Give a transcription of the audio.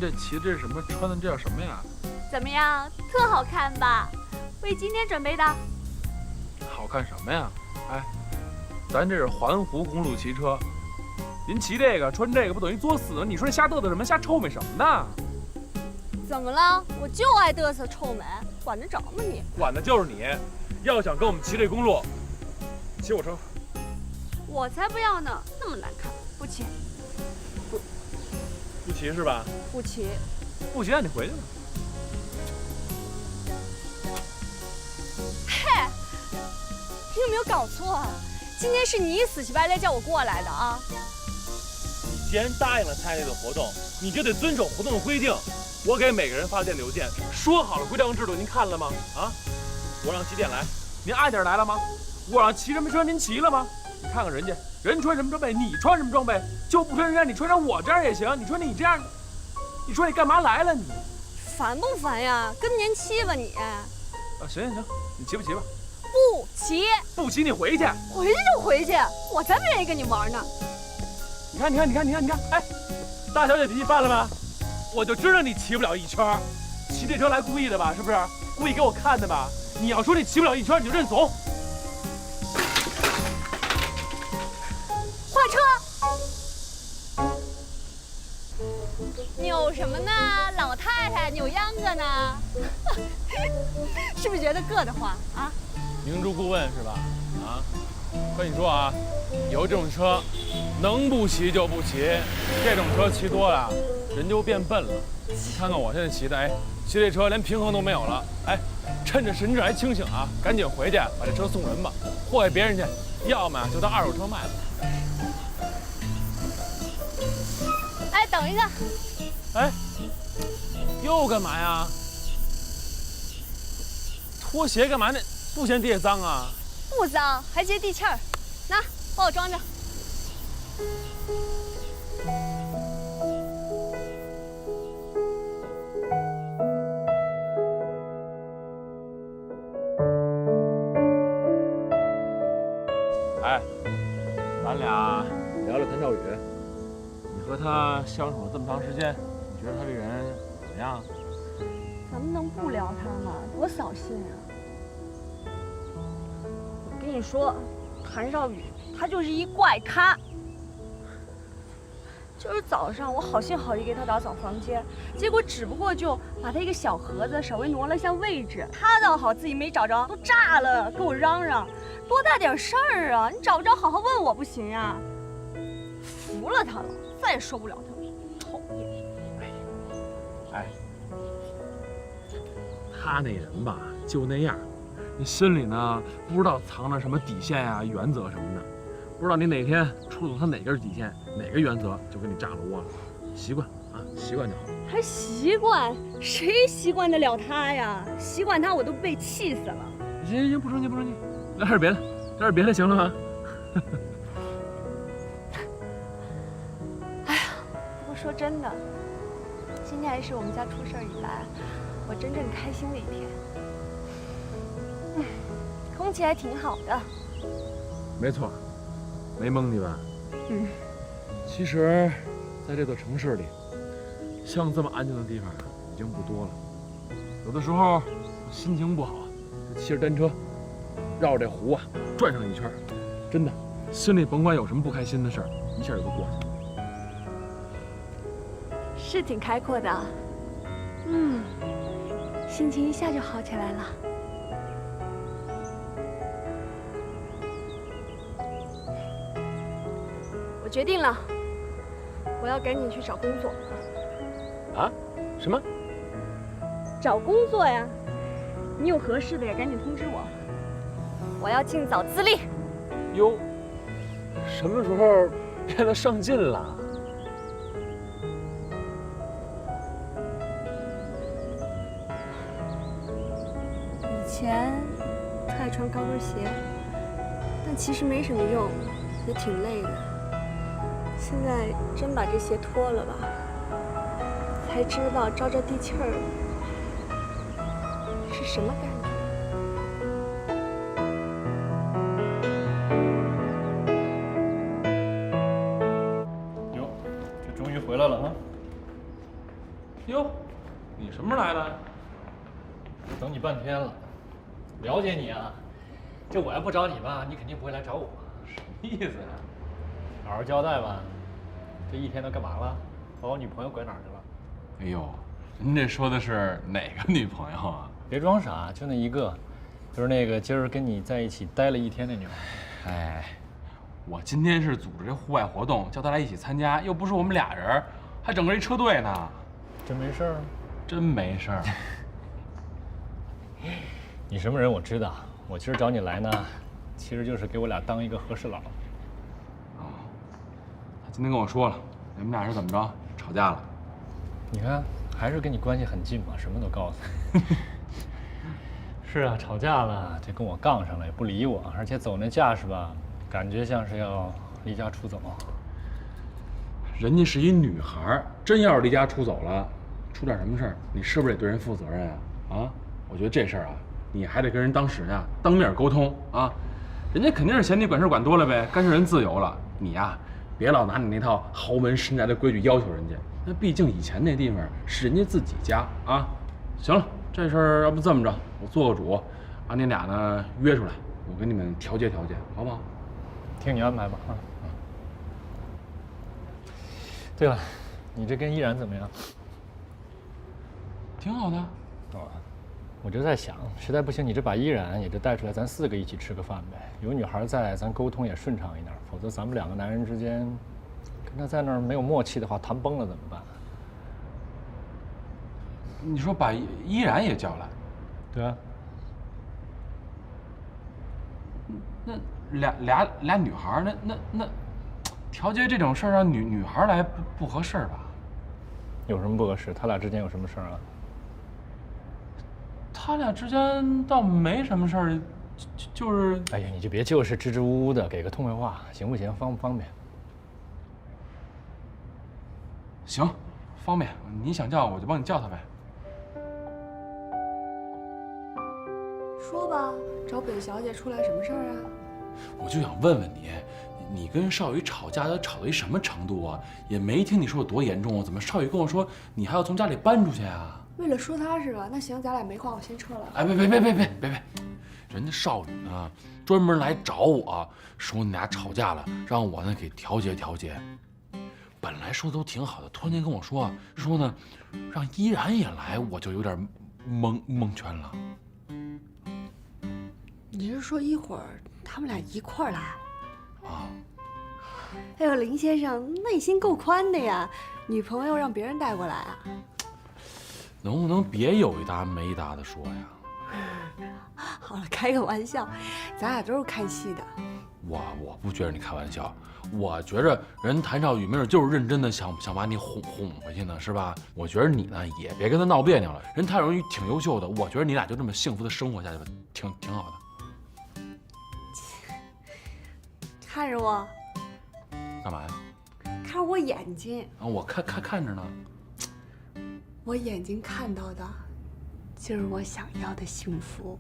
这骑这是什么？穿的这叫什么呀？怎么样，特好看吧？为今天准备的。好看什么呀？哎，咱这是环湖公路骑车，您骑这个穿这个不等于作死吗？你说这瞎嘚瑟什么？瞎臭美什么呢？怎么了？我就爱嘚瑟臭美，管得着吗你？管的就是你。要想跟我们骑这公路，骑我车。我才不要呢，那么难看，不骑。不骑是吧？不骑。不骑，那你回去吧。嘿，你有没有搞错啊？今天是你死乞白赖叫我过来的啊！你既然答应了参加这个活动，你就得遵守活动的规定。我给每个人发电子邮件，说好了规章制度，您看了吗？啊，我让几点来，您按点来了吗？我让骑什么车，您骑了吗？你看看人家，人穿什么装备，你穿什么装备，就不穿人家，你穿上我这样也行。你说你这样，你说你干嘛来了你？烦不烦呀？更年期吧你？啊，行行行，你骑吧骑吧。不骑。不骑你回去。回去就回去，我才不愿意跟你玩呢。你看，哎，大小姐脾气犯了吧？我就知道你骑不了一圈，骑这车来故意的吧？是不是？故意给我看的吧？你要说你骑不了一圈，你就认怂。换车！扭什么呢？老太太扭秧歌呢？是不是觉得硌得慌啊？明珠顾问是吧？啊，跟你说啊，有这种车，能不骑就不骑。这种车骑多了，人就变笨了。你看看我现在骑的，哎，骑这车连平衡都没有了。哎，趁着神志还清醒啊，赶紧回去把这车送人吧，或给别人去，要么就当二手车卖了。哎，等一下。哎，又干嘛呀？拖鞋干嘛呢？不嫌地下脏啊？不脏，还接地气儿。拿，帮我装着。哎，咱俩聊聊谭兆宇。你和他相处了这么长时间，你觉得他这人怎么样？咱们能不聊他吗？多扫兴啊！我跟你说，谭少宇他就是一怪咖。就是早上我好心好意给他打扫房间，结果只不过就把他一个小盒子稍微挪了下位置，他倒好自己没找着，都炸了，跟我嚷嚷，多大点事儿啊！你找不着好好问我不行呀？服了他了，再也受不了他了，讨厌！哎，他那人吧就那样，你心里呢不知道藏着什么底线呀、原则什么的，不知道你哪天触动他哪根底线、哪个原则，就给你炸了窝了。习惯啊，习惯就好。还习惯？谁习惯得了他呀？习惯他我都被气死了。行，不生气，聊点别的，行了吗？哎呀，不过说真的，今天还是我们家出事儿以来我真正开心的一天。空气还挺好的。没错，没蒙你吧？其实，在这座城市里，像这么安静的地方已经不多了。有的时候心情不好，就骑着单车绕着这湖啊转上一圈，真的，心里甭管有什么不开心的事儿，一下就都过去了。是挺开阔的。心情一下就好起来了。我决定了，我要赶紧去找工作。啊？什么？找工作呀？你有合适的也赶紧通知我。我要尽早自立。哟，什么时候变得上进了？以前特爱穿高跟鞋，但其实没什么用，也挺累的。现在真把这鞋脱了吧，才知道着地气儿是什么感觉。哟，这终于回来了啊！哟，你什么时候来的？等你半天了，了解你啊。这我要不找你吧，你肯定不会来找我。什么意思呀？好好交代吧。这一天都干嘛了？把我女朋友拐哪儿去了？哎呦，您这说的是哪个女朋友啊？别装傻，就那一个，就是那个今儿跟你在一起待了一天那女孩。哎，我今天是组织这户外活动，叫她来一起参加，又不是我们俩人，还整个一车队呢。真没事儿？真没事儿。你什么人我知道。我今儿找你来呢，其实就是给我俩当一个和事佬。他今天跟我说了，你们俩是怎么着？吵架了？你看，还是跟你关系很近嘛，什么都告诉你。是啊，吵架了，就跟我杠上了，也不理我，而且走那架势吧，感觉像是要离家出走。人家是一女孩，真要是离家出走了，出点什么事儿，你是不是得对人负责任啊？啊，我觉得这事儿啊，你还得跟人当事人啊当面沟通啊。人家肯定是嫌你管事管多了呗，干涉人自由了。你呀，别老拿你那套豪门深宅的规矩要求人家，那毕竟以前那地方是人家自己家啊。行了，这事儿要不这么着，我做个主，把你俩呢约出来，我给你们调解调解，好不好？听你安排吧啊。对了，你这跟依然怎么样？挺好的。哦，我就在想，实在不行，你这把依然也就带出来，咱4个一起吃个饭呗。有女孩在，咱沟通也顺畅一点。否则咱们2个男人之间，跟他在那儿没有默契的话，谈崩了怎么办？你说把依然也叫来？对啊。那俩女孩，那调解这种事儿让女孩来不合适吧？有什么不合适？他俩之间有什么事儿啊？他俩之间倒没什么事儿，就是……哎呀，你就别就是支支吾吾的，给个痛快话，行不行？方不方便？行，方便。你想叫我就帮你叫他呗。说吧，找本小姐出来什么事儿啊？我就想问问你，你跟少宇吵架都吵到一什么程度啊？也没听你说有多严重啊，怎么少宇跟我说你还要从家里搬出去啊？为了说他是吧？那行，咱俩没话，我先撤了。哎，别，人家少宇呢，专门来找我说你俩吵架了，让我呢给调解调解。本来说的都挺好的，突然间跟我说呢，让依然也来，我就有点蒙圈了。你是说一会儿他们俩一块儿来？啊！哎呦，林先生内心够宽的呀，女朋友让别人带过来啊？能不能别有一搭没一搭的说呀？好了，开个玩笑，咱俩都是看戏的。我不觉得你开玩笑，我觉着人谭少宇没准就是认真的想把你哄回去呢，是吧？我觉得你呢也别跟他闹别扭了，人谭少宇挺优秀的，我觉得你俩就这么幸福的生活下去吧，挺好的。看着我，干嘛呀？看着我眼睛啊，我看着呢。我眼睛看到的，就是我想要的幸福。